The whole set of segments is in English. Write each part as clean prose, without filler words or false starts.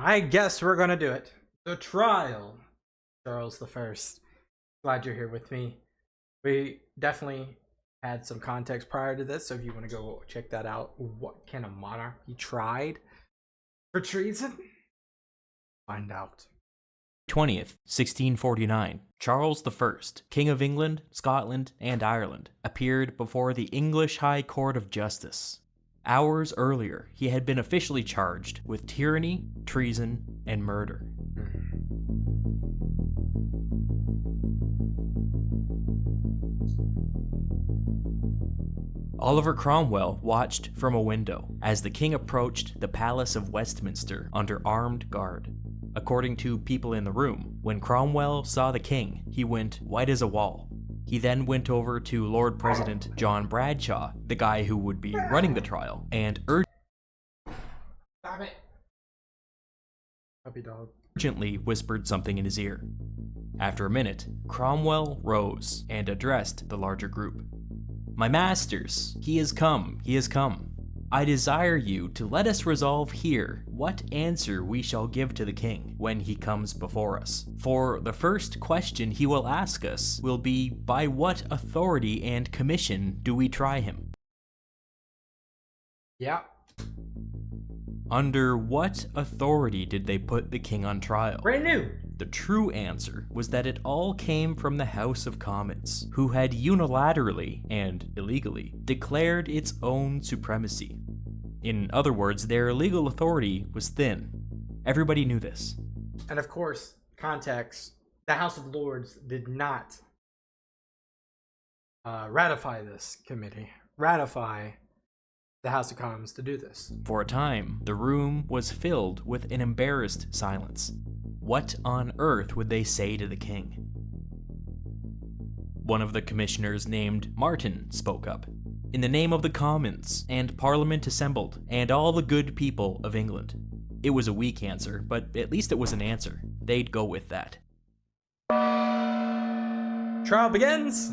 I guess we're gonna do it. The trial. Charles the First. Glad you're here with me. We definitely had some context prior to this, so if you want to go check that out, what can a monarch be tried for treason? Find out. 20th, 1649, Charles I, King of England, Scotland, and Ireland, appeared before the English High Court of Justice. Hours earlier, he had been officially charged with tyranny, treason, and murder. Oliver Cromwell watched from a window as the king approached the Palace of Westminster under armed guard. According to people in the room, when Cromwell saw the king, he went white as a wall. He then went over to Lord President John Bradshaw, the guy who would be running the trial, and Stop it. Puppy dog. urgently whispered something in his ear. After a minute, Cromwell rose and addressed the larger group. "My masters, he has come, he has come. I desire you to let us resolve here what answer we shall give to the king when he comes before us. For the first question he will ask us will be, by what authority and commission do we try him?" Yeah. Under what authority did they put the king on trial? Brand new. The true answer was that it all came from the House of Commons, who had unilaterally and illegally declared its own supremacy. In other words, their legal authority was thin. Everybody knew this. And of course, context, the House of Lords did not ratify this committee, ratify the House of Commons to do this. For a time, the room was filled with an embarrassed silence. What on earth would they say to the king? One of the commissioners named Martin spoke up. "In the name of the Commons, and Parliament assembled, and all the good people of England." It was a weak answer, but at least it was an answer. They'd go with that. Trial begins.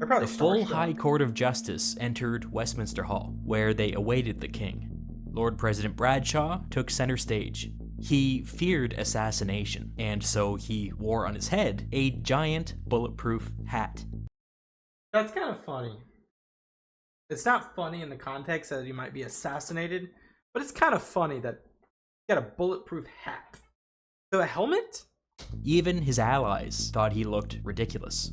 The full High Court of Justice entered Westminster Hall, where they awaited the king. Lord President Bradshaw took center stage. He feared assassination, and so he wore on his head a giant bulletproof hat. That's kind of funny. It's not funny in the context that he might be assassinated, but it's kind of funny that he got a bulletproof hat. So a helmet? Even his allies thought he looked ridiculous.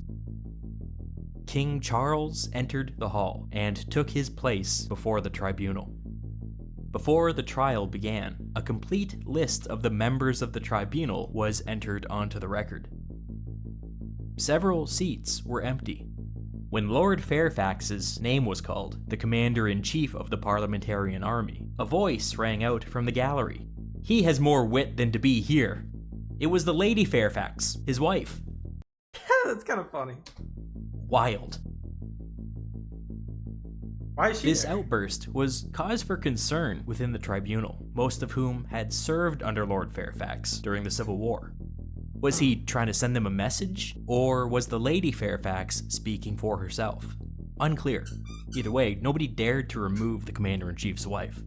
King Charles entered the hall and took his place before the tribunal. Before the trial began, a complete list of the members of the tribunal was entered onto the record. Several seats were empty. When Lord Fairfax's name was called, the commander-in-chief of the Parliamentarian Army, a voice rang out from the gallery. "He has more wit than to be here." It was the Lady Fairfax, his wife. That's kind of funny. Wild. Why is she This there? outburst was cause for concern within the tribunal, most of whom had served under Lord Fairfax during the Civil War. Was he trying to send them a message, or was the Lady Fairfax speaking for herself? Unclear. Either way, nobody dared to remove the commander-in-chief's wife.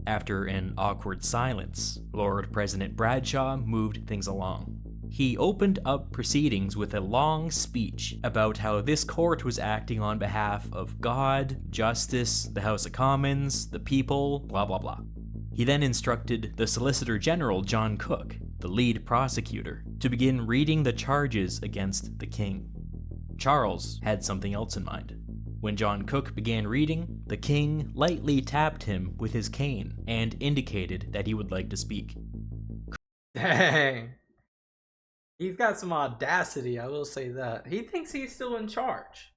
After an awkward silence, Lord President Bradshaw moved things along. He opened up proceedings with a long speech about how this court was acting on behalf of God, justice, the House of Commons, the people, blah blah blah. He then instructed the Solicitor General John Cook, the lead prosecutor, to begin reading the charges against the king. Charles had something else in mind. When John Cook began reading, the king lightly tapped him with his cane and indicated that he would like to speak. Dang. He's got some audacity, I will say that. He thinks he's still in charge.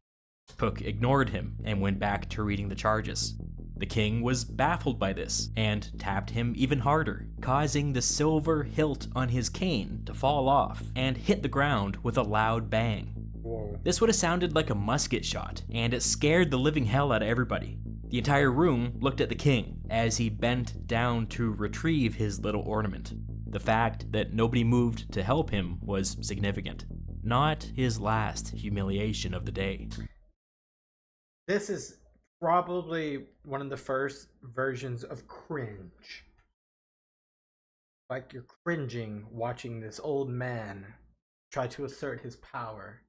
Cook ignored him and went back to reading the charges. The king was baffled by this and tapped him even harder, causing the silver hilt on his cane to fall off and hit the ground with a loud bang. Whoa. This would have sounded like a musket shot, and it scared the living hell out of everybody. The entire room looked at the king as he bent down to retrieve his little ornament. The fact that nobody moved to help him was significant. Not his last humiliation of the day. This is probably one of the first versions of cringe like you're cringing watching this old man try to assert his power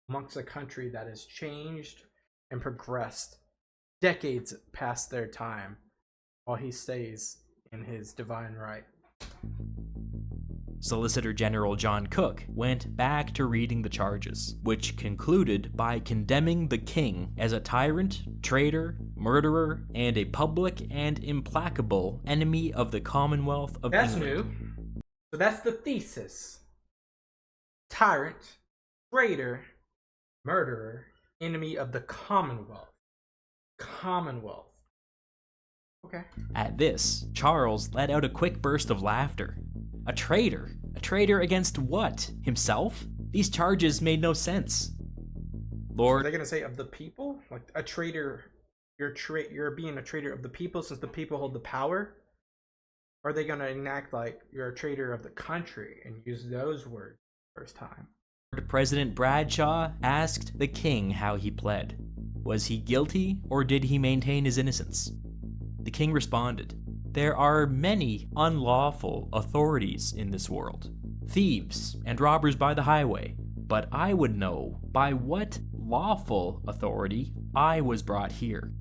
amongst a country that has changed and progressed decades past their time while he stays in his divine right. Solicitor General John Cook went back to reading the charges, which concluded by condemning the king as a tyrant, traitor, murderer, and a public and implacable enemy of the Commonwealth of That's England. new. So that's the thesis. Tyrant, traitor, murderer, enemy of the Commonwealth. Commonwealth. Okay. At this, Charles let out a quick burst of laughter. A traitor? A traitor against what? Himself? These charges made no sense. Are they gonna say of the people? Like a traitor, you're being a traitor of the people since the people hold the power? Or are they gonna enact like you're a traitor of the country and use those words first time? President Bradshaw asked the king how he pled. Was he guilty or did he maintain his innocence? The king responded, "There are many unlawful authorities in this world, thieves and robbers by the highway, but I would know by what lawful authority I was brought here."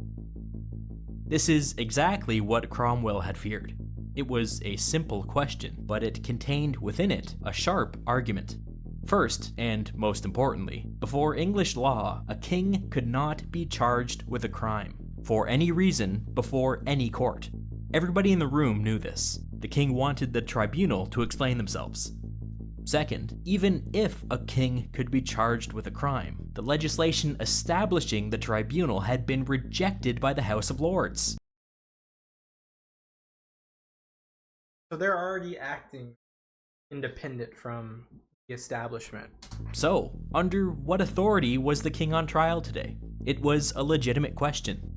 This is exactly what Cromwell had feared. It was a simple question, but it contained within it a sharp argument. First, and most importantly, before English law, a king could not be charged with a crime, for any reason, before any court. Everybody in the room knew this. The king wanted the tribunal to explain themselves. Second, even if a king could be charged with a crime, the legislation establishing the tribunal had been rejected by the House of Lords. So they're already acting independent from the establishment. So, under what authority was the king on trial today? It was a legitimate question.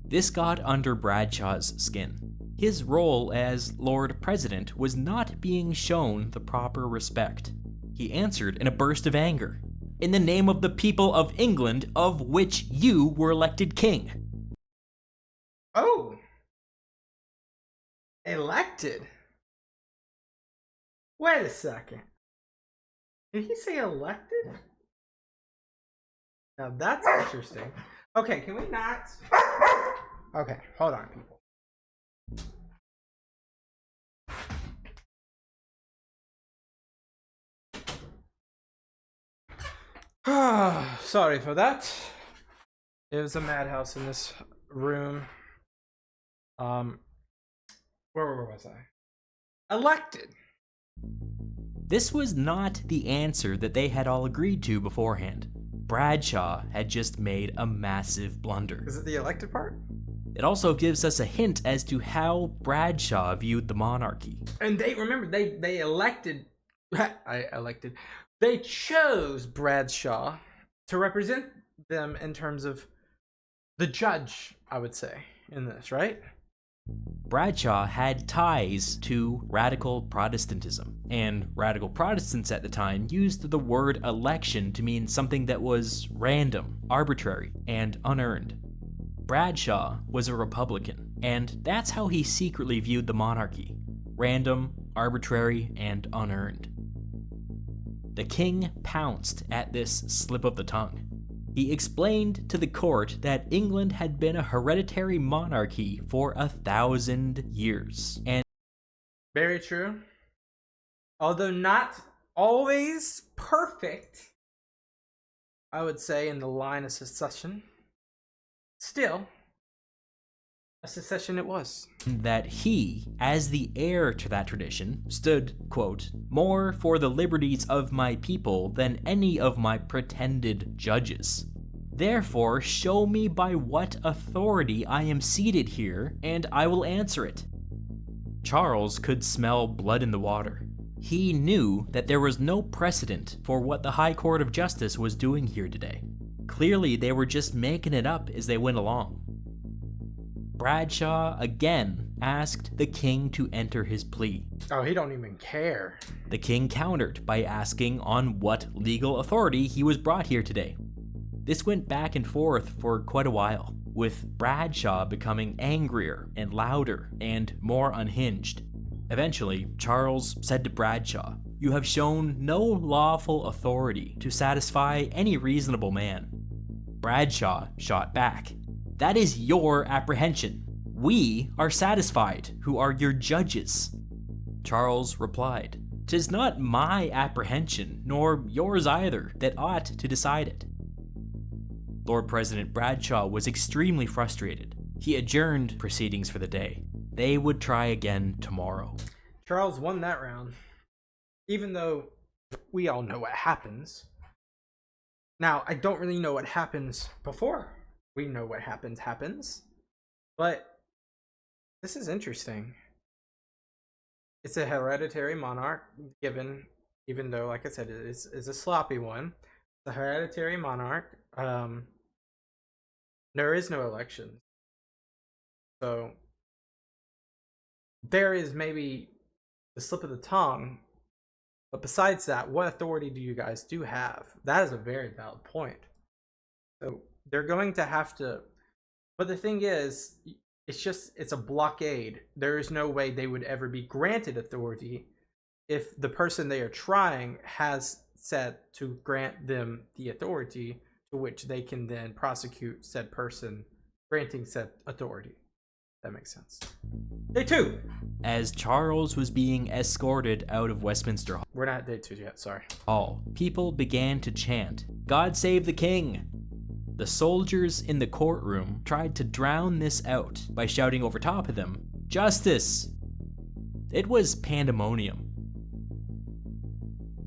This got under Bradshaw's skin. His role as Lord President was not being shown the proper respect. He answered in a burst of anger. "In the name of the people of England, of which you were elected king." Oh! Elected? Wait a second. Did he say elected? Now that's interesting. Okay, can we not? Okay, hold on, people. Sorry for that. It was a madhouse in this room. Where was I? Elected. This was not the answer that they had all agreed to beforehand. Bradshaw had just made a massive blunder. Is it the elected part? It also gives us a hint as to how Bradshaw viewed the monarchy. And they elected. They chose Bradshaw to represent them in terms of the judge, I would say, in this, right? Bradshaw had ties to radical Protestantism, and radical Protestants at the time used the word election to mean something that was random, arbitrary, and unearned. Bradshaw was a Republican, and that's how he secretly viewed the monarchy: random, arbitrary, and unearned. The king pounced at this slip of the tongue. He explained to the court that England had been a hereditary monarchy for 1,000 years, and very true. Although not always perfect, I would say, in the line of succession, still a succession it was. That he, as the heir to that tradition, stood, quote, "more for the liberties of my people than any of my pretended judges. Therefore, show me by what authority I am seated here, and I will answer it." Charles could smell blood in the water. He knew that there was no precedent for what the High Court of Justice was doing here today. Clearly, they were just making it up as they went along. Bradshaw again asked the king to enter his plea. Oh, he don't even care. The king countered by asking on what legal authority he was brought here today. This went back and forth for quite a while, with Bradshaw becoming angrier and louder and more unhinged. Eventually, Charles said to Bradshaw, "You have shown no lawful authority to satisfy any reasonable man." Bradshaw shot back, "That is your apprehension. We are satisfied, who are your judges." Charles replied, "'Tis not my apprehension, nor yours either, that ought to decide it." Lord President Bradshaw was extremely frustrated. He adjourned proceedings for the day. They would try again tomorrow. Charles won that round, even though we all know what happens. Now, I don't really know what happens before we know what happens, but this is interesting. It's a hereditary monarch given, even though, like I said, it is a sloppy one. The hereditary monarch. There is no election, so there is maybe the slip of the tongue, but besides that, what authority do you guys do have? That is a very valid point. So they're going to have to, but the thing is, it's a blockade. There is no way they would ever be granted authority if the person they are trying has said to grant them the authority to which they can then prosecute said person granting said authority. That makes sense. Day 2. As Charles was being escorted out of Westminster We're not at day 2 yet, sorry. Hall, people began to chant, "God save the king!" The soldiers in the courtroom tried to drown this out by shouting over top of them, "Justice!" It was pandemonium.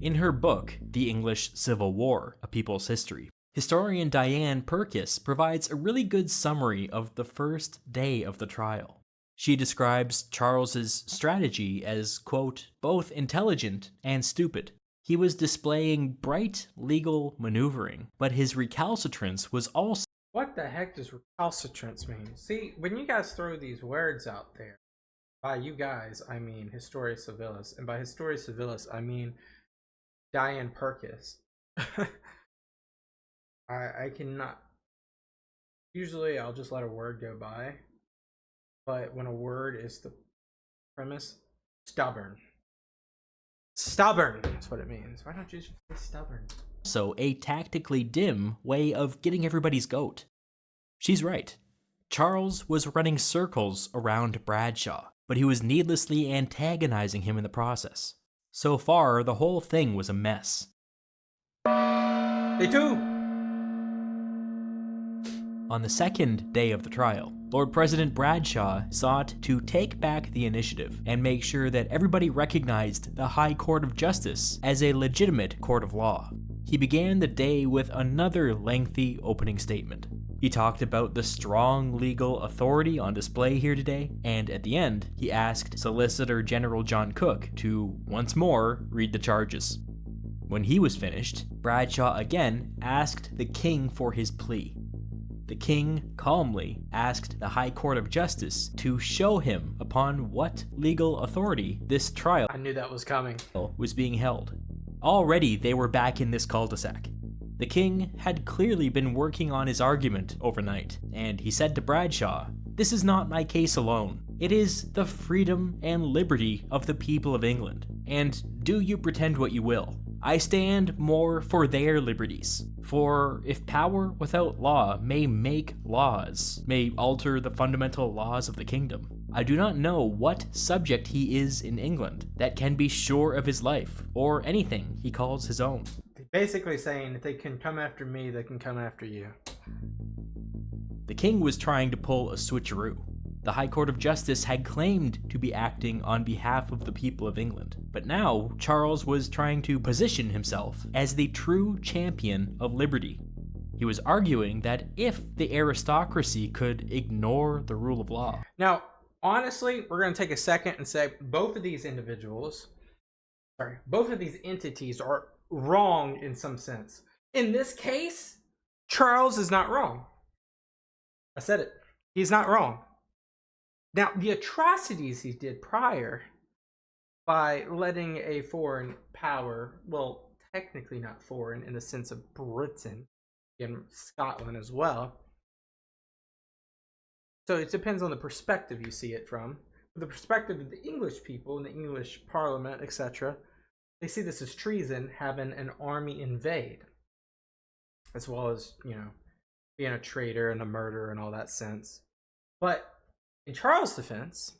In her book, The English Civil War, A People's History, historian Diane Purkis provides a really good summary of the first day of the trial. She describes Charles's strategy as, quote, "both intelligent and stupid." He was displaying bright legal maneuvering, but his recalcitrance was also... What the heck does recalcitrance mean? See, when you guys throw these words out there, by you guys, I mean Historia Civilis, and by Historia Civilis, I mean Diane Purkis. I cannot. Usually I'll just let a word go by, but when a word is the premise, stubborn. Stubborn is what it means. Why don't you just say stubborn? So a tactically dim way of getting everybody's goat. She's right. Charles was running circles around Bradshaw, but he was needlessly antagonizing him in the process. So far, the whole thing was a mess. Day 2. On the second day of the trial, Lord President Bradshaw sought to take back the initiative and make sure that everybody recognized the High Court of Justice as a legitimate court of law. He began the day with another lengthy opening statement. He talked about the strong legal authority on display here today, and at the end, he asked Solicitor General John Cook to, once more, read the charges. When he was finished, Bradshaw again asked the king for his plea. The king calmly asked the High Court of Justice to show him upon what legal authority this trial I knew that was coming. was being held. Already they were back in this cul-de-sac. The king had clearly been working on his argument overnight, and he said to Bradshaw, "This is not my case alone. It is the freedom and liberty of the people of England, and do you pretend what you will. I stand more for their liberties. For if power without law may make laws, may alter the fundamental laws of the kingdom, I do not know what subject he is in England that can be sure of his life, or anything he calls his own." Basically saying, if they can come after me, they can come after you. The king was trying to pull a switcheroo. The High Court of Justice had claimed to be acting on behalf of the people of England, but now Charles was trying to position himself as the true champion of liberty. He was arguing that if the aristocracy could ignore the rule of law... Now, honestly, we're going to take a second and say both of these entities are wrong in some sense. In this case, Charles is not wrong. I said it. He's not wrong. Now, the atrocities he did prior by letting a foreign power, well, technically not foreign in the sense of Britain and Scotland as well. So it depends on the perspective you see it from. from the perspective of the English people and the English Parliament, etc., they see this as treason, having an army invade, as well as, being a traitor and a murderer and all that sense. But in Charles' defense,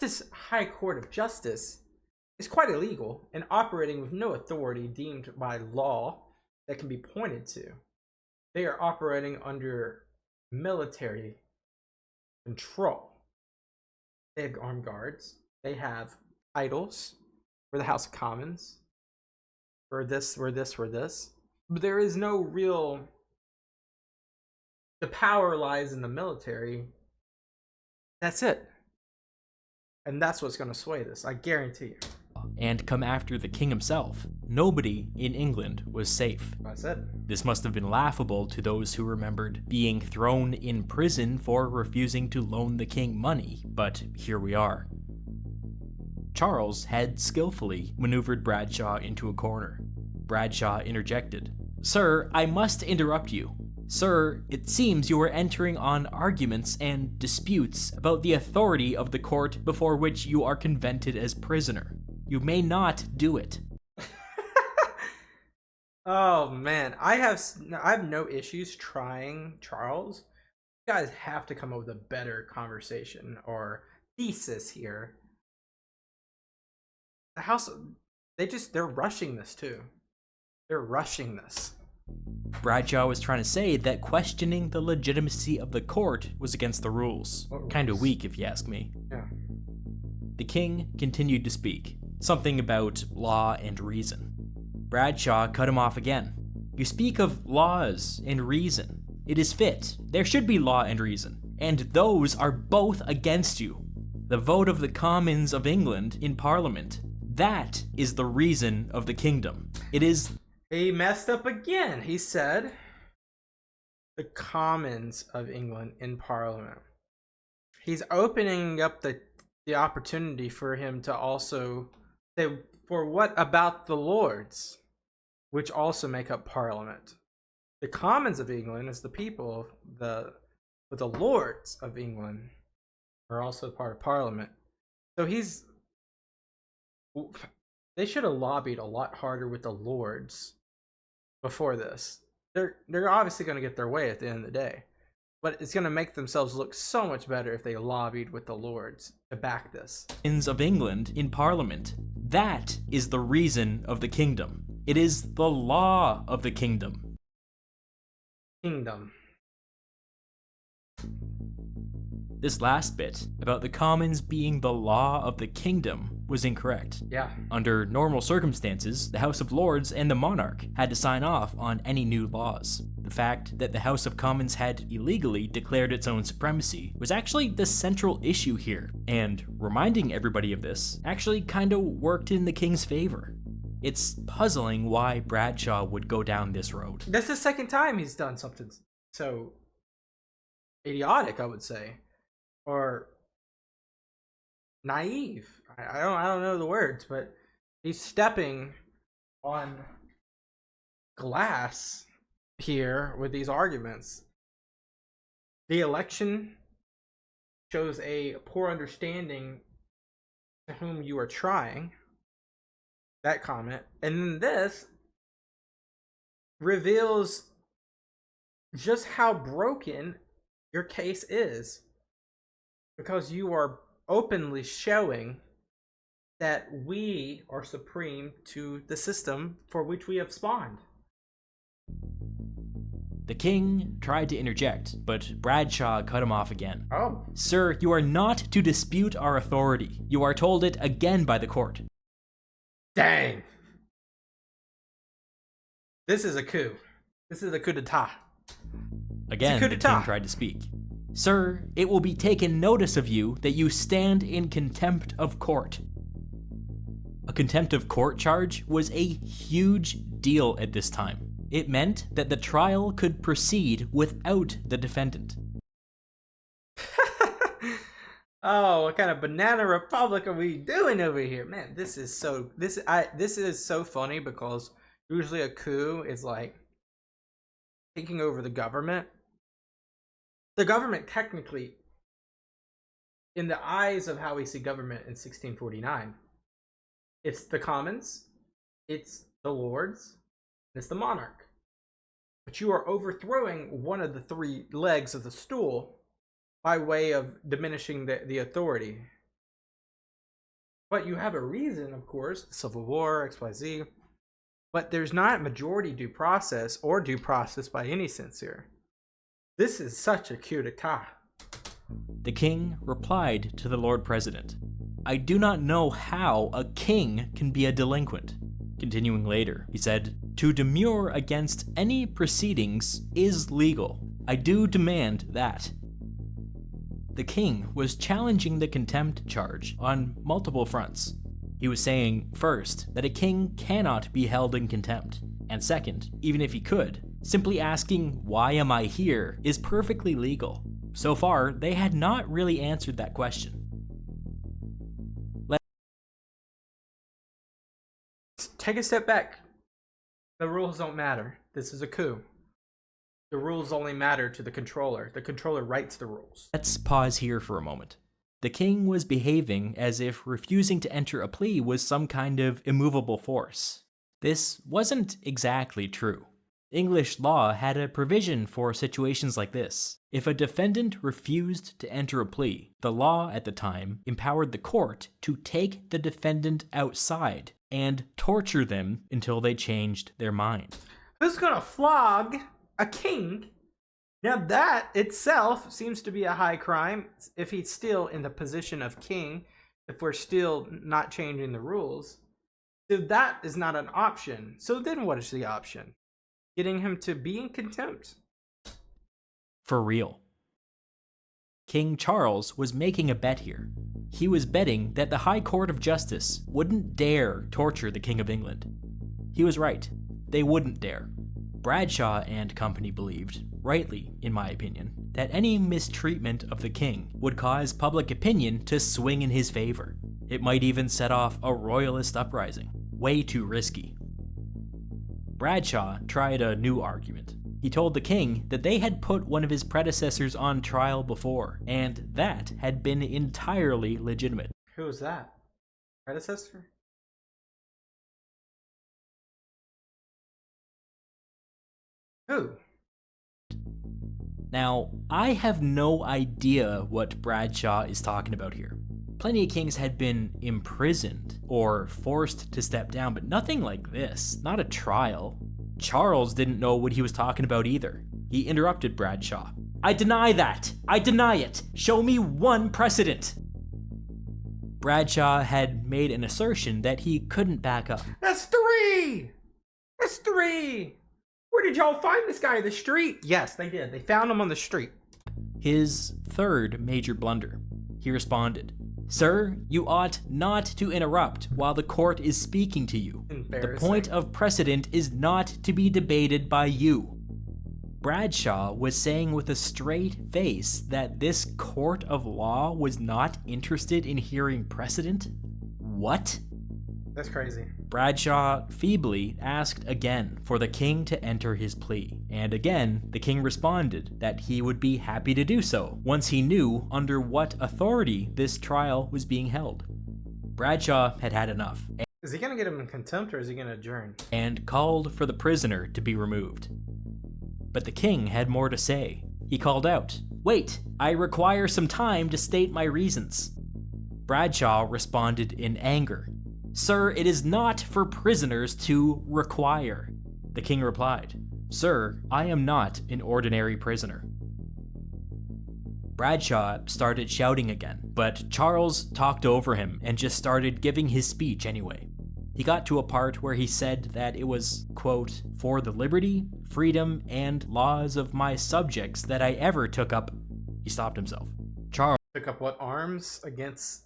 this High Court of Justice is quite illegal and operating with no authority deemed by law that can be pointed to. They are operating under military control. They have armed guards. They have titles for the House of Commons. For this, for this, for this. But there is no real... The power lies in the military. That's it. And that's what's going to sway this, I guarantee you. And come after the king himself. Nobody in England was safe. That's it. This must have been laughable to those who remembered being thrown in prison for refusing to loan the king money, but here we are. Charles had skillfully maneuvered Bradshaw into a corner. Bradshaw interjected. "Sir, I must interrupt you. Sir, it seems you are entering on arguments and disputes about the authority of the court before which you are convented as prisoner. You may not do it." Oh man, I have no issues trying Charles. You guys have to come up with a better conversation or thesis here. The House, they're rushing this too. They're rushing this. Bradshaw was trying to say that questioning the legitimacy of the court was against the rules. Kinda weak, if you ask me. Yeah. The king continued to speak, something about law and reason. Bradshaw cut him off again. "You speak of laws and reason. It is fit. There should be law and reason, and those are both against you. The vote of the Commons of England in Parliament, that is the reason of the kingdom. It is..." He messed up again. He said the Commons of England in Parliament. He's opening up the opportunity for him to also say, for what about the Lords, which also make up Parliament? The Commons of England is the people, but the Lords of England are also part of Parliament. So they should have lobbied a lot harder with the Lords before this. They're obviously going to get their way at the end of the day, but it's going to make themselves look so much better if they lobbied with the Lords to back this. Of England in Parliament. That is the reason of the kingdom. It is the law of the kingdom. Kingdom. This last bit, about the Commons being the law of the kingdom, was incorrect. Yeah. Under normal circumstances, the House of Lords and the monarch had to sign off on any new laws. The fact that the House of Commons had illegally declared its own supremacy was actually the central issue here, and reminding everybody of this actually kinda worked in the king's favor. It's puzzling why Bradshaw would go down this road. That's the second time he's done something so idiotic, I would say, or naive. I don't know the words, but he's stepping on glass here with these arguments. The election shows a poor understanding to whom you are trying. That comment. And then this reveals just how broken your case is, because you are openly showing that we are supreme to the system for which we have spawned. The king tried to interject, but Bradshaw cut him off again. Oh. "Sir, you are not to dispute our authority. You are told it again by the court." Dang. This is a coup. This is a coup d'etat. Again, the king tried to speak. "Sir, it will be taken notice of you that you stand in contempt of court." A contempt of court charge was a huge deal at this time. It meant that the trial could proceed without the defendant. Oh, what kind of banana republic are we doing over here? Man, this is so funny, because usually a coup is like taking over the government. The government technically in the eyes of how we see government in 1649, it's the commons, it's the lords, it's the monarch. But you are overthrowing one of the three legs of the stool by way of diminishing the authority. But you have a reason, of course, the Civil War, XYZ. But there's not majority due process or due process by any sense here. This is such a coup d'etat. The king replied to the Lord President, "I do not know how a king can be a delinquent." Continuing later, he said, "To demur against any proceedings is legal. I do demand that." The king was challenging the contempt charge on multiple fronts. He was saying, first, that a king cannot be held in contempt, and second, even if he could, simply asking, "Why am I here?" is perfectly legal. So far, they had not really answered that question. Take a step back. The rules don't matter. This is a coup. The rules only matter to the controller. The controller writes the rules. Let's pause here for a moment. The king was behaving as if refusing to enter a plea was some kind of immovable force. This wasn't exactly true. English law had a provision for situations like this. If a defendant refused to enter a plea, the law at the time empowered the court to take the defendant outside and torture them until they changed their mind. Who's gonna flog a king? Now that itself seems to be a high crime if he's still in the position of king, if we're still not changing the rules. So that is not an option. So then what is the option? Getting him to be in contempt? For real. King Charles was making a bet here. He was betting that the High Court of Justice wouldn't dare torture the King of England. He was right. They wouldn't dare. Bradshaw and company believed, rightly in my opinion, that any mistreatment of the king would cause public opinion to swing in his favor. It might even set off a royalist uprising. Way too risky. Bradshaw tried a new argument. He told the king that they had put one of his predecessors on trial before, and that had been entirely legitimate. Who was that? Predecessor? Who? Now, I have no idea what Bradshaw is talking about here. Plenty of kings had been imprisoned or forced to step down, but nothing like this, not a trial. Charles didn't know what he was talking about either. He interrupted Bradshaw. "I deny that! I deny it! Show me one precedent!" Bradshaw had made an assertion that he couldn't back up. That's three! That's three! Where did y'all find this guy? The street? Yes, they did. They found him on the street. His third major blunder. He responded, "Sir, you ought not to interrupt while the court is speaking to you. The point of precedent is not to be debated by you." Bradshaw was saying with a straight face that this court of law was not interested in hearing precedent? What? That's crazy. Bradshaw feebly asked again for the king to enter his plea, and again the king responded that he would be happy to do so once he knew under what authority this trial was being held. Bradshaw had had enough. Is he gonna get him in contempt or is he gonna adjourn? And called for the prisoner to be removed. But the king had more to say. He called out, "Wait, I require some time to state my reasons." Bradshaw responded in anger, "Sir, it is not for prisoners to require." The king replied, "Sir, I am not an ordinary prisoner." Bradshaw started shouting again, but Charles talked over him and just started giving his speech anyway. He got to a part where he said that it was, quote, "for the liberty, freedom, and laws of my subjects that I ever took up." He stopped himself. Charles Took up what? Arms against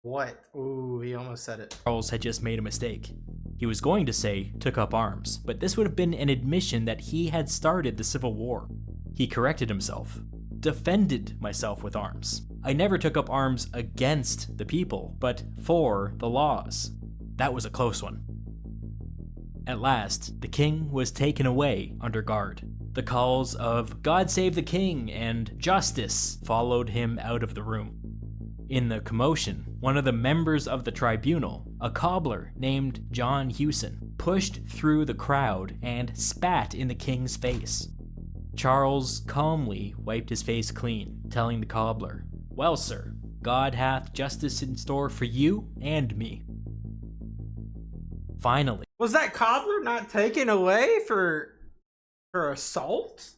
what? Ooh, he almost said it. Charles had just made a mistake. He was going to say took up arms, but this would have been an admission that he had started the Civil War. He corrected himself. "Defended myself with arms. I never took up arms against the people, but for the laws." That was a close one. At last, the king was taken away under guard. The calls of "God save the king" and "Justice" followed him out of the room. In the commotion, one of the members of the tribunal, a cobbler named John Hewson, pushed through the crowd and spat in the king's face. Charles calmly wiped his face clean, telling the cobbler, "Well, sir, God hath justice in store for you and me." Finally, Was that cobbler not taken away for assault?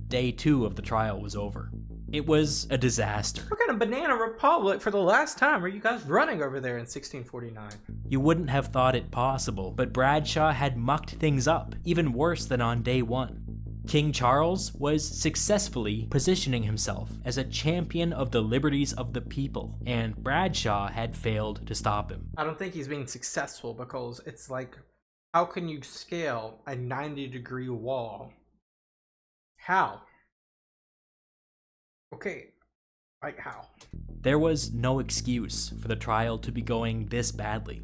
day 2 of the trial was over. It was a disaster. What kind of banana republic for the last time are you guys running over there in 1649? You wouldn't have thought it possible, but Bradshaw had mucked things up, even worse than on day 1. King Charles was successfully positioning himself as a champion of the liberties of the people, and Bradshaw had failed to stop him. I don't think he's being successful because it's like, how can you scale a 90-degree wall? How? Okay, like how? There was no excuse for the trial to be going this badly.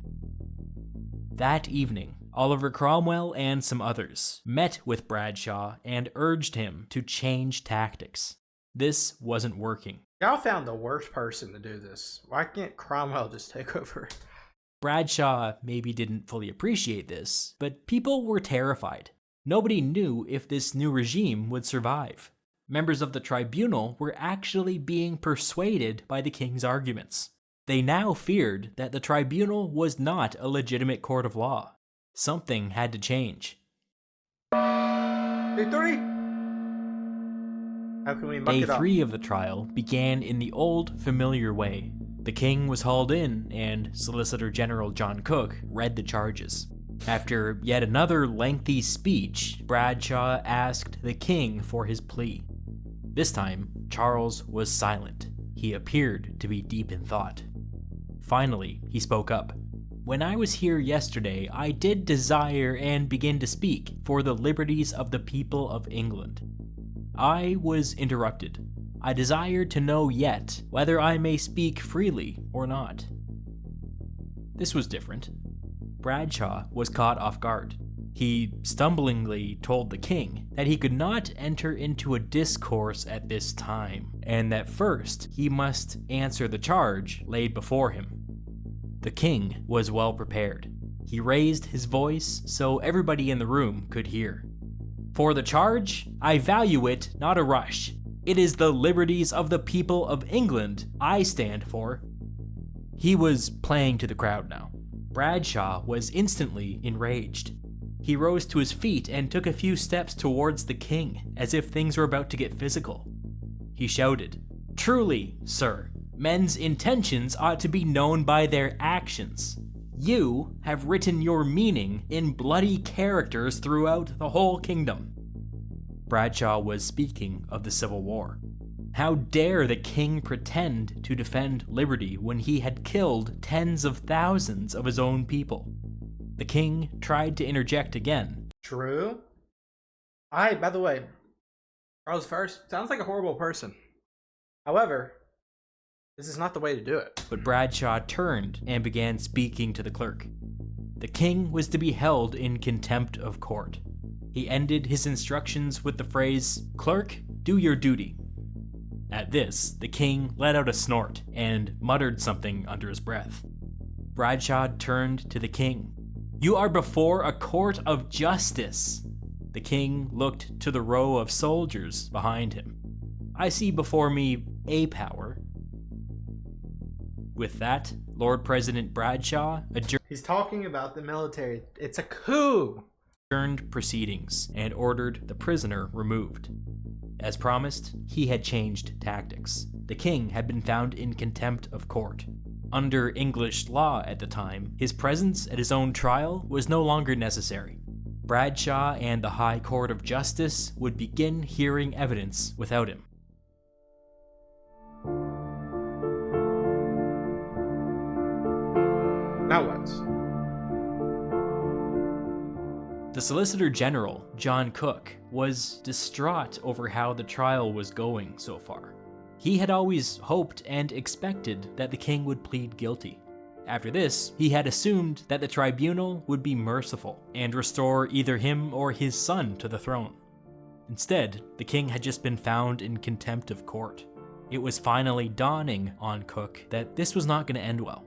That evening, Oliver Cromwell and some others met with Bradshaw and urged him to change tactics. This wasn't working. Y'all found the worst person to do this. Why can't Cromwell just take over? Bradshaw maybe didn't fully appreciate this, but people were terrified. Nobody knew if this new regime would survive. Members of the tribunal were actually being persuaded by the king's arguments. They now feared that the tribunal was not a legitimate court of law. Something had to change. Victory? How can we muck Day it up? 3 of the trial began in the old, familiar way. The king was hauled in, and Solicitor General John Cook read the charges. After yet another lengthy speech, Bradshaw asked the king for his plea. This time, Charles was silent. He appeared to be deep in thought. Finally, he spoke up. "When I was here yesterday, I did desire and begin to speak for the liberties of the people of England. I was interrupted. I desire to know yet whether I may speak freely or not." This was different. Bradshaw was caught off guard. He stumblingly told the king that he could not enter into a discourse at this time, and that first he must answer the charge laid before him. The king was well prepared. He raised his voice so everybody in the room could hear. "For the charge, I value it not a rush. It is the liberties of the people of England I stand for." He was playing to the crowd now. Bradshaw was instantly enraged. He rose to his feet and took a few steps towards the king, as if things were about to get physical. He shouted, "Truly, sir, men's intentions ought to be known by their actions. You have written your meaning in bloody characters throughout the whole kingdom." Bradshaw was speaking of the Civil War. How dare the king pretend to defend liberty when he had killed tens of thousands of his own people? The king tried to interject again. True. By the way, Charles I sounds like a horrible person. However, this is not the way to do it. But Bradshaw turned and began speaking to the clerk. The king was to be held in contempt of court. He ended his instructions with the phrase, "Clerk, do your duty." At this, the king let out a snort and muttered something under his breath. Bradshaw turned to the king. "You are before a court of justice." The king looked to the row of soldiers behind him. "I see before me a power." With that, Lord President Bradshaw He's talking about the military. It's a coup. adjourned proceedings and ordered the prisoner removed. As promised, he had changed tactics. The king had been found in contempt of court. Under English law at the time, his presence at his own trial was no longer necessary. Bradshaw and the High Court of Justice would begin hearing evidence without him. Now what? The Solicitor General, John Cook, was distraught over how the trial was going so far. He had always hoped and expected that the king would plead guilty. After this, he had assumed that the tribunal would be merciful and restore either him or his son to the throne. Instead, the king had just been found in contempt of court. It was finally dawning on Cook that this was not going to end well.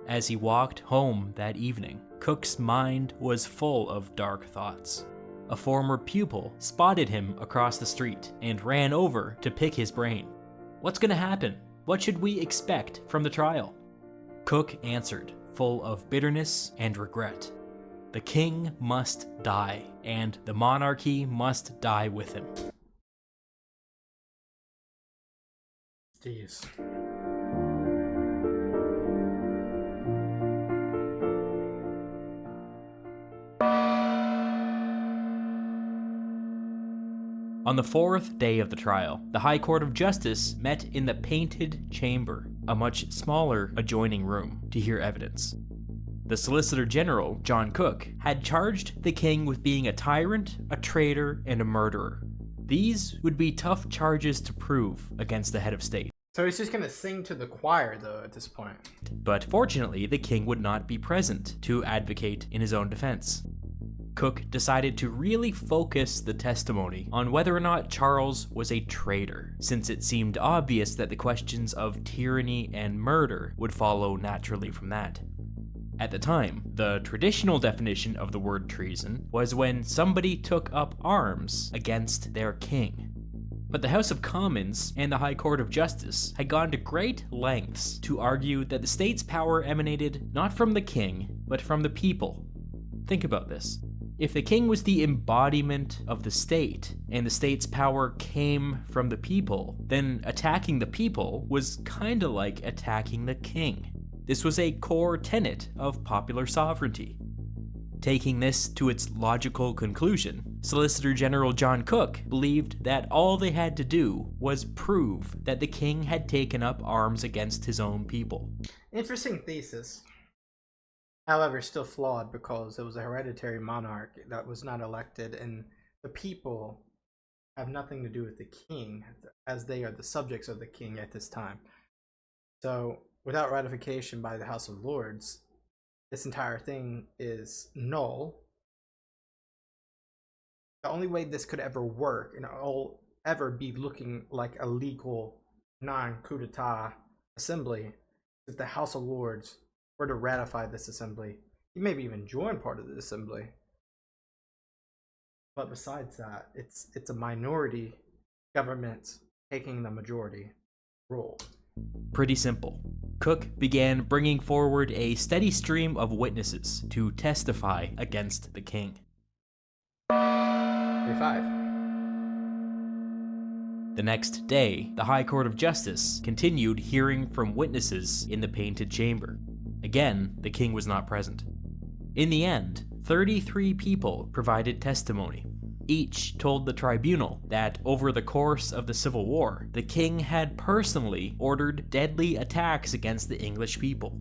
As he walked home that evening, Cook's mind was full of dark thoughts. A former pupil spotted him across the street and ran over to pick his brain. What's going to happen? What should we expect from the trial? Cook answered, full of bitterness and regret. The king must die, and the monarchy must die with him. Jeez. On the fourth day of the trial, the High Court of Justice met in the Painted Chamber, a much smaller adjoining room, to hear evidence. The Solicitor General, John Cook, had charged the king with being a tyrant, a traitor, and a murderer. These would be tough charges to prove against the head of state. So he's just gonna sing to the choir, though, at this point. But fortunately, the king would not be present to advocate in his own defense. Cook decided to really focus the testimony on whether or not Charles was a traitor, since it seemed obvious that the questions of tyranny and murder would follow naturally from that. At the time, the traditional definition of the word treason was when somebody took up arms against their king. But the House of Commons and the High Court of Justice had gone to great lengths to argue that the state's power emanated not from the king, but from the people. Think about this. If the king was the embodiment of the state, and the state's power came from the people, then attacking the people was kinda like attacking the king. This was a core tenet of popular sovereignty. Taking this to its logical conclusion, Solicitor General John Cook believed that all they had to do was prove that the king had taken up arms against his own people. Interesting thesis. However, still flawed because it was a hereditary monarch that was not elected, and the people have nothing to do with the king, as they are the subjects of the king at this time. So, without ratification by the House of Lords, this entire thing is null. The only way this could ever work and it'll ever be looking like a legal non-coup d'etat assembly is if the House of Lords were to ratify this assembly. He maybe even join part of the assembly. But besides that, it's a minority government taking the majority role. Pretty simple. Cook began bringing forward a steady stream of witnesses to testify against the king. 35. The next day, the High Court of Justice continued hearing from witnesses in the Painted Chamber. Again, the king was not present. In the end, 33 people provided testimony. Each told the tribunal that over the course of the Civil War, the king had personally ordered deadly attacks against the English people.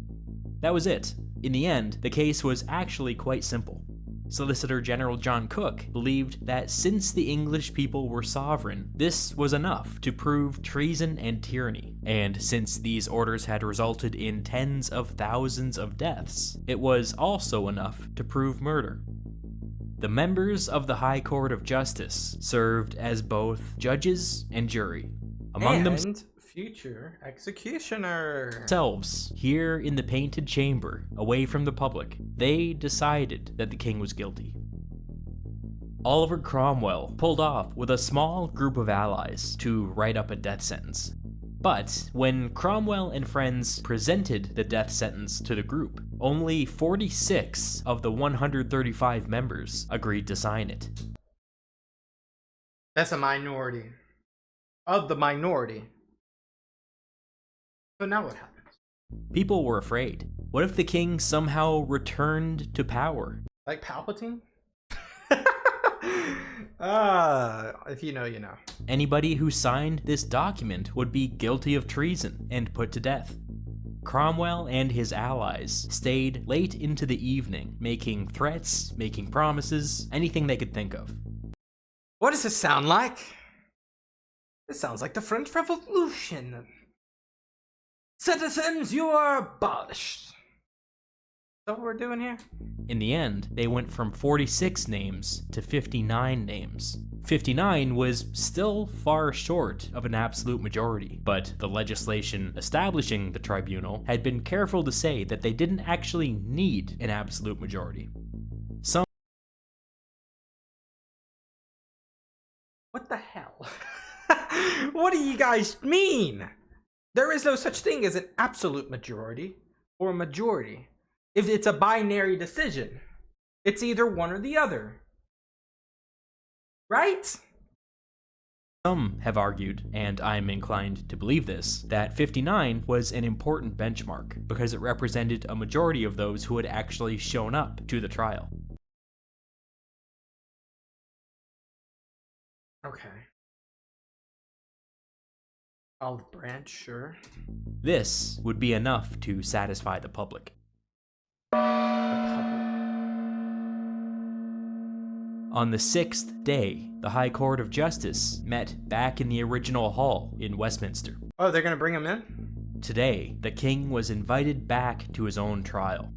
That was it. In the end, the case was actually quite simple. Solicitor General John Cook believed that since the English people were sovereign, this was enough to prove treason and tyranny, and since these orders had resulted in tens of thousands of deaths, it was also enough to prove murder. The members of the High Court of Justice served as both judges and jury. Among and future executioner. themselves, here in the Painted Chamber, away from the public, they decided that the king was guilty. Oliver Cromwell pulled off with a small group of allies to write up a death sentence. But when Cromwell and friends presented the death sentence to the group, only 46 of the 135 members agreed to sign it. That's a minority. Of the minority. So now what happens? People were afraid. What if the king somehow returned to power? Like Palpatine? If you know, you know. Anybody who signed this document would be guilty of treason and put to death. Cromwell and his allies stayed late into the evening, making threats, making promises, anything they could think of. What does this sound like? This sounds like the French Revolution. Citizens, you are abolished. that what we're doing here? In the end, they went from 46 names to 59 names. 59 was still far short of an absolute majority, but the legislation establishing the tribunal had been careful to say that they didn't actually need an absolute majority. What the hell? What do you guys mean? There is no such thing as an absolute majority or a majority. If it's a binary decision, it's either one or the other. Right? Some have argued, and I'm inclined to believe this, that 59 was an important benchmark because it represented a majority of those who had actually shown up to the trial. Okay. Olive branch, sure. This would be enough to satisfy the public. On the sixth day, the High Court of Justice met back in the original hall in Westminster. Oh, they're gonna bring him in? Today, the king was invited back to his own trial.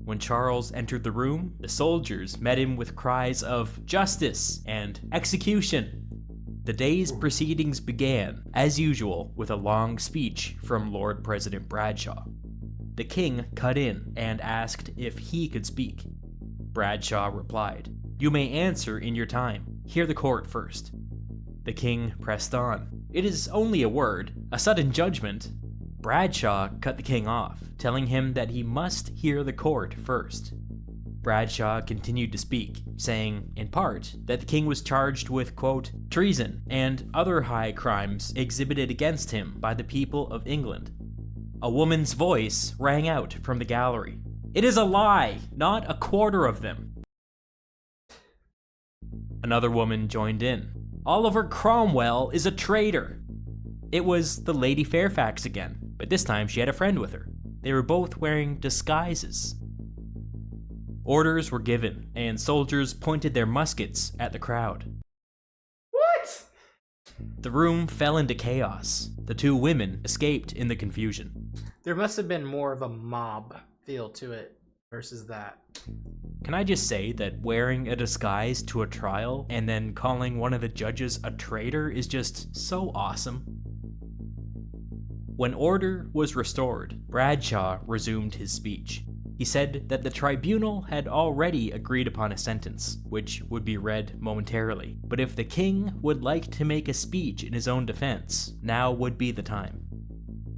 When Charles entered the room, the soldiers met him with cries of "Justice" and "Execution." The day's proceedings began, as usual, with a long speech from Lord President Bradshaw. The king cut in and asked if he could speak. Bradshaw replied, "You may answer in your time. Hear the court first." The king pressed on. "It is only a word, a sudden judgment." Bradshaw cut the king off, telling him that he must hear the court first. Bradshaw continued to speak, saying, in part, that the king was charged with, quote, treason and other high crimes exhibited against him by the people of England. A woman's voice rang out from the gallery. "It is a lie, not a quarter of them." Another woman joined in. "Oliver Cromwell is a traitor." It was the Lady Fairfax again, but this time she had a friend with her. They were both wearing disguises. Orders were given, and soldiers pointed their muskets at the crowd. What? The room fell into chaos. The two women escaped in the confusion. There must have been more of a mob feel to it versus that. Can I just say that wearing a disguise to a trial and then calling one of the judges a traitor is just so awesome? When order was restored, Bradshaw resumed his speech. He said that the tribunal had already agreed upon a sentence, which would be read momentarily, but if the king would like to make a speech in his own defense, now would be the time.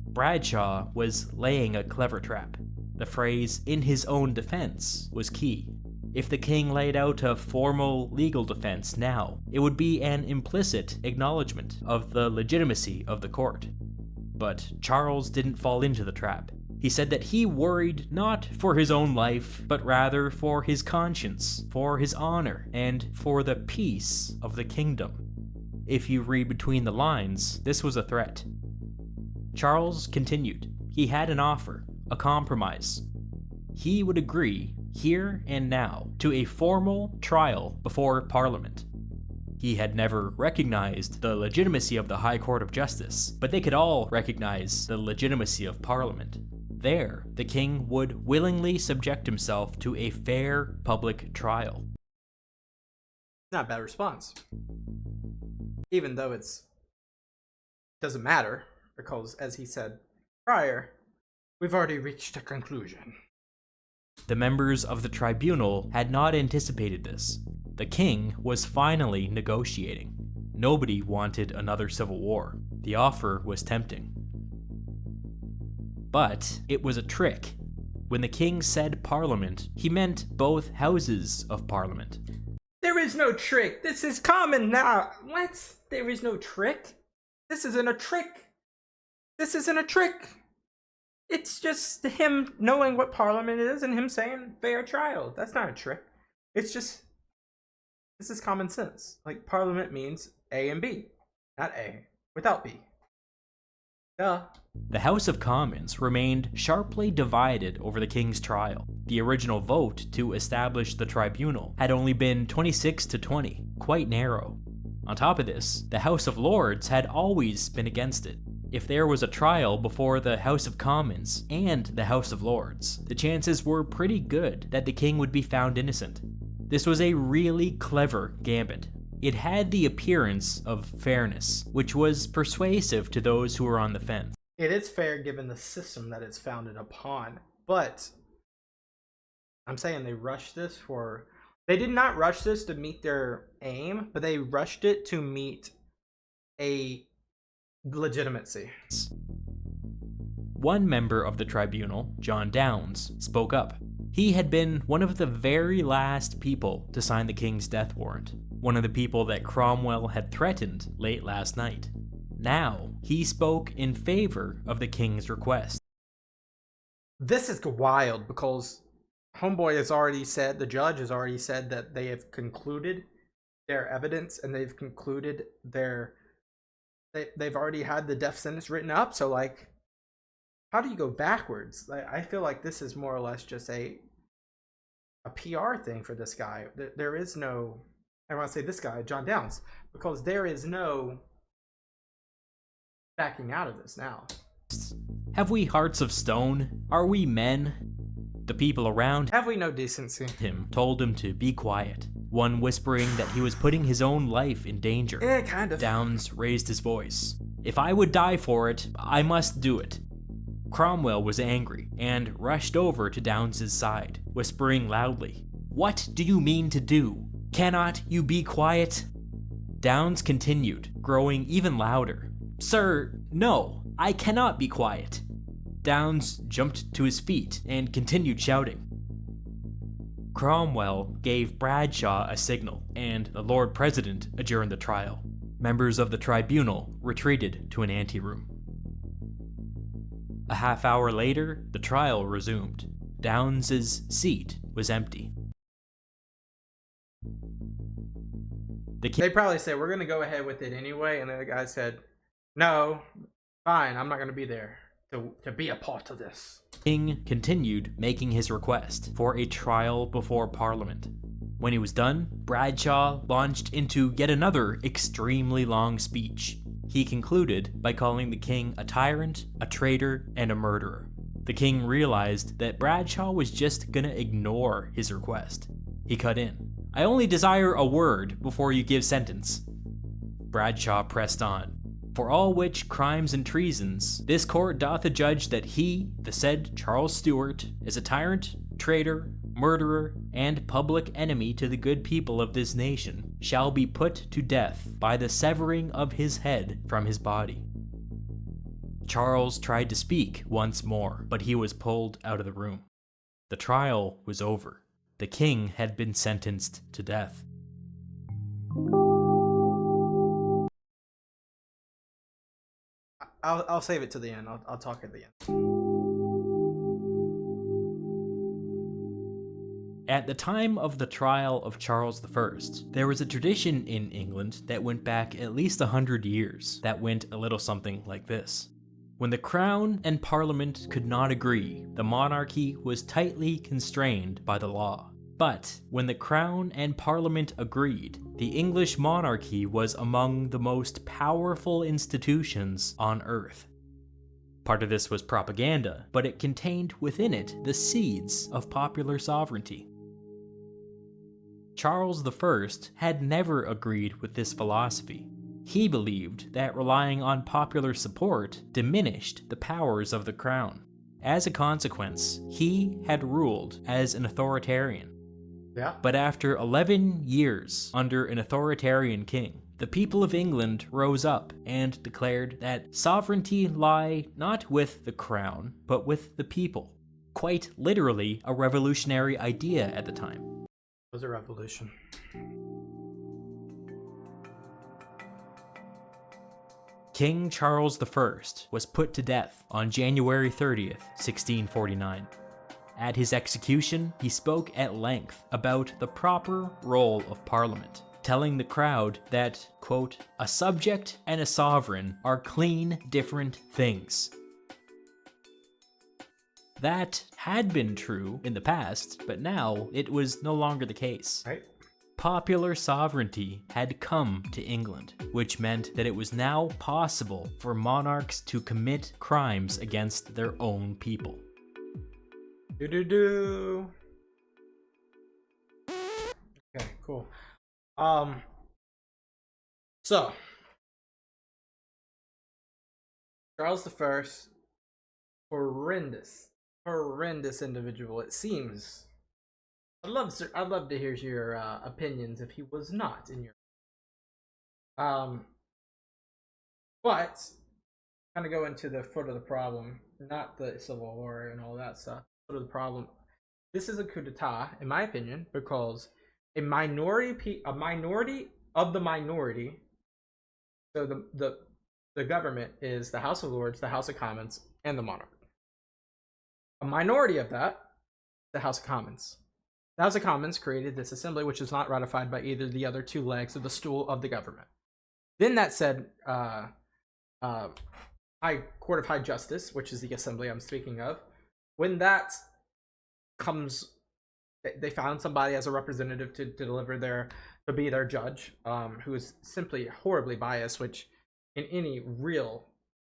Bradshaw was laying a clever trap. The phrase, "in his own defense," was key. If the king laid out a formal legal defense now, it would be an implicit acknowledgement of the legitimacy of the court. But Charles didn't fall into the trap. He said that he worried not for his own life, but rather for his conscience, for his honor, and for the peace of the kingdom. If you read between the lines, this was a threat. Charles continued. He had an offer, a compromise. He would agree, here and now, to a formal trial before Parliament. He had never recognized the legitimacy of the High Court of Justice, but they could all recognize the legitimacy of Parliament. There, the king would willingly subject himself to a fair public trial. Not a bad response. Even though doesn't matter, because as he said prior, we've already reached a conclusion. The members of the tribunal had not anticipated this. The king was finally negotiating. Nobody wanted another civil war. The offer was tempting. But it was a trick. When the king said Parliament, he meant both houses of Parliament. There is no trick. This is common now. What? There is no trick? This isn't a trick. This isn't a trick. It's just him knowing what Parliament is and him saying fair trial. That's not a trick. It's just, this is common sense. Like, Parliament means A and B, not A without B. Duh. The House of Commons remained sharply divided over the king's trial. The original vote to establish the tribunal had only been 26 to 20, quite narrow. On top of this, the House of Lords had always been against it. If there was a trial before the House of Commons and the House of Lords, the chances were pretty good that the king would be found innocent. This was a really clever gambit. It had the appearance of fairness, which was persuasive to those who were on the fence. It is fair given the system that it's founded upon, but I'm saying they rushed this for... They did not rush this to meet their aim, but they rushed it to meet a legitimacy. One member of the tribunal, John Downes, spoke up. He had been one of the very last people to sign the king's death warrant, one of the people that Cromwell had threatened late last night. Now, he spoke in favor of the king's request. This is wild because Homeboy has already said, the judge has already said that they have concluded their evidence and they've concluded they've already had the death sentence written up. So like, how do you go backwards? I feel like this is more or less just a PR thing for this guy. There is no, I want to say this guy, John Downes, because there is no backing out of this now. Have we hearts of stone? Are we men? The people around Have we no decency? him told him to be quiet, one whispering that he was putting his own life in danger. Yeah, kind of. Downes raised his voice. If I would die for it, I must do it. Cromwell was angry and rushed over to Downes' side, whispering loudly, "What do you mean to do? Cannot you be quiet?" Downes continued, growing even louder. "Sir, no, I cannot be quiet." Downes jumped to his feet and continued shouting. Cromwell gave Bradshaw a signal, and the Lord President adjourned the trial. Members of the tribunal retreated to an anteroom. A half hour later, the trial resumed. Downes' seat was empty. They probably said, we're going to go ahead with it anyway, and then the guy said, no, fine, I'm not going to be there to be a part of this. King continued making his request for a trial before Parliament. When he was done, Bradshaw launched into yet another extremely long speech. He concluded by calling the king a tyrant, a traitor, and a murderer. The king realized that Bradshaw was just gonna ignore his request. He cut in. "I only desire a word before you give sentence." Bradshaw pressed on. "For all which crimes and treasons, this court doth adjudge that he, the said Charles Stuart, is a tyrant, traitor, murderer, and public enemy to the good people of this nation, shall be put to death by the severing of his head from his body." Charles tried to speak once more, but he was pulled out of the room. The trial was over. The king had been sentenced to death. I'll save it to the end. I'll talk at the end. At the time of the trial of Charles I, there was a tradition in England that went back at least 100 years that went a little something like this. When the Crown and Parliament could not agree, the monarchy was tightly constrained by the law. But when the Crown and Parliament agreed, the English monarchy was among the most powerful institutions on earth. Part of this was propaganda, but it contained within it the seeds of popular sovereignty. Charles I had never agreed with this philosophy. He believed that relying on popular support diminished the powers of the crown. As a consequence, he had ruled as an authoritarian. Yeah. But after 11 years under an authoritarian king, the people of England rose up and declared that sovereignty lay not with the crown, but with the people. Quite literally a revolutionary idea at the time. It was a revolution. King Charles I was put to death on January 30th, 1649. At his execution, he spoke at length about the proper role of Parliament, telling the crowd that, quote, "a subject and a sovereign are clean different things." That had been true in the past, but now it was no longer the case. Right. popular sovereignty had come to England, which meant that it was now possible for monarchs to commit crimes against their own people. Do. Okay, cool. So Charles the First, horrendous individual. It seems. I'd love to hear your opinions if he was not in your. But kind of go into the foot of the problem, not the Civil War and all that stuff. Foot of the problem. This is a coup d'état, in my opinion, because a minority of the minority. So the government is the House of Lords, the House of Commons, and the monarch. A minority of that, the House of Commons. The House of Commons created this assembly, which is not ratified by either the other two legs of the stool of the government. Then that said, Court of High Justice, which is the assembly I'm speaking of, when that comes, they found somebody as a representative to be their judge, who is simply horribly biased, which in any real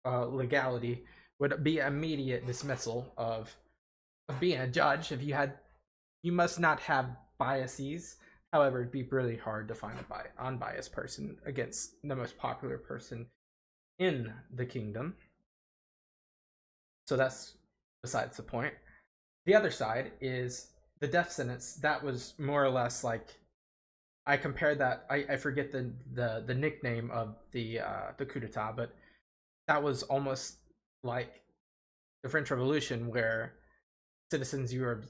legality would be immediate dismissal of being a judge. If you must not have biases. However, it'd be really hard to find an unbiased person against the most popular person in the kingdom. So that's besides the point. The other side is the death sentence. That was more or less like, I compared that. I forget the nickname of the coup d'état, but that was almost like the French Revolution, where citizens, you were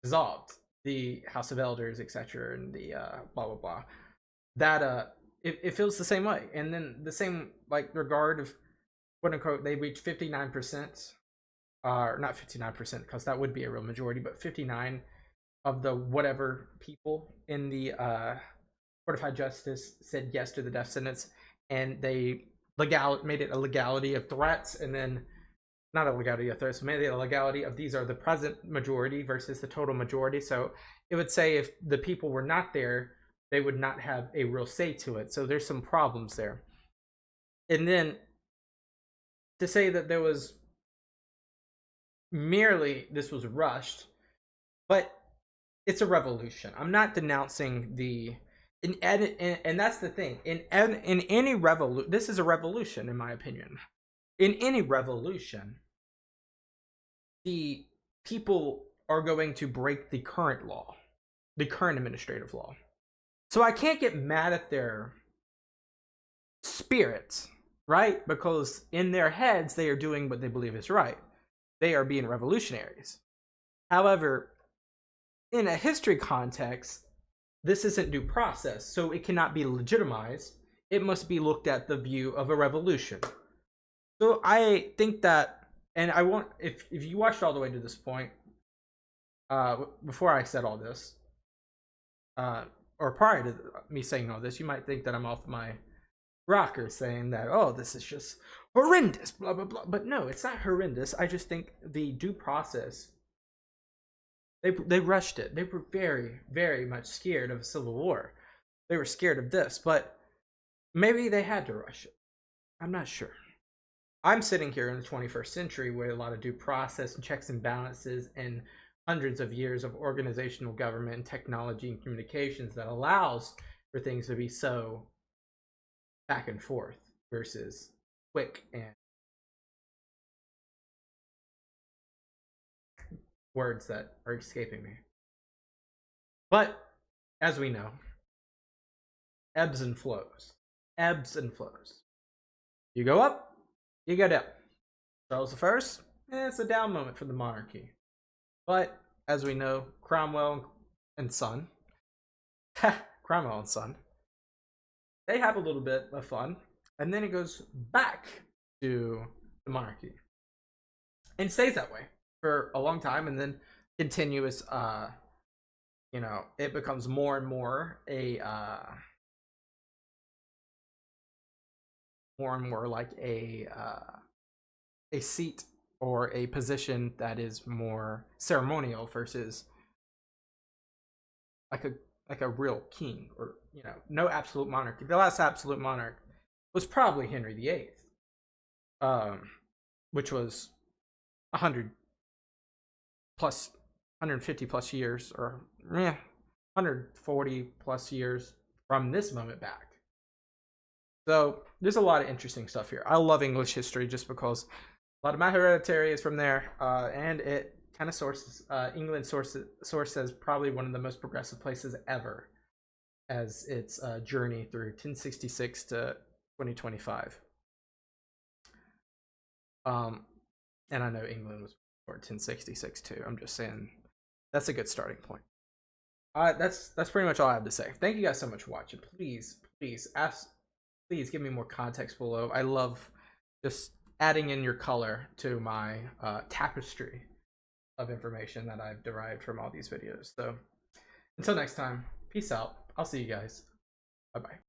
dissolved, the House of Elders, etc., and the blah blah blah. That it feels the same way, and then the same like regard of quote unquote they reached 59%, not 59% because that would be a real majority, but 59 of the whatever people in the Court of High Justice said yes to the death sentence, and they made it a legality of threats, and then not a legality of threats, made it a legality of these are the present majority versus the total majority. So it would say if the people were not there, they would not have a real say to it. So there's some problems there. And then to say that there was merely this was rushed, but it's a revolution. I'm not denouncing and that's the thing. In any revolution, this is a revolution, in my opinion. In any revolution, the people are going to break the current law, the current administrative law. So I can't get mad at their spirits, right? Because in their heads, they are doing what they believe is right. They are being revolutionaries. However, in a history context, this isn't due process, so it cannot be legitimized. It must be looked at the view of a revolution. So I think that, and I want, if you watched all the way to this point, before I said all this, or prior to me saying all this, you might think that I'm off my rocker saying that, oh, this is just horrendous, blah, blah, blah. But no, it's not horrendous. I just think the due process, they rushed it. They were very, very much scared of a civil war. They were scared of this, but maybe they had to rush it. I'm not sure. I'm sitting here in the 21st century with a lot of due process and checks and balances and hundreds of years of organizational government and technology and communications that allows for things to be so back and forth versus quick and words that are escaping me. But as we know, ebbs and flows. Ebbs and flows. You go up, you go down. Charles I, it's a down moment for the monarchy. But as we know, Cromwell and son, they have a little bit of fun, and then it goes back to the monarchy and stays that way for a long time, and then continuous. It becomes more and more like a seat or a position that is more ceremonial versus like like a real king, or no absolute monarchy. The last absolute monarch was probably Henry VIII, which was 100 plus 150 plus years, or 140 plus years from this moment back. So there's a lot of interesting stuff here. I love English history just because a lot of my hereditary is from there, and it kind of sources England source as probably one of the most progressive places ever, as its journey through 1066 to 2025. And I know England was before 1066 too. I'm just saying that's a good starting point. That's pretty much all I have to say. Thank you guys so much for watching. Please give me more context below. I love just adding in your color to my tapestry of information that I've derived from all these videos. So until next time, peace out. I'll see you guys. Bye bye.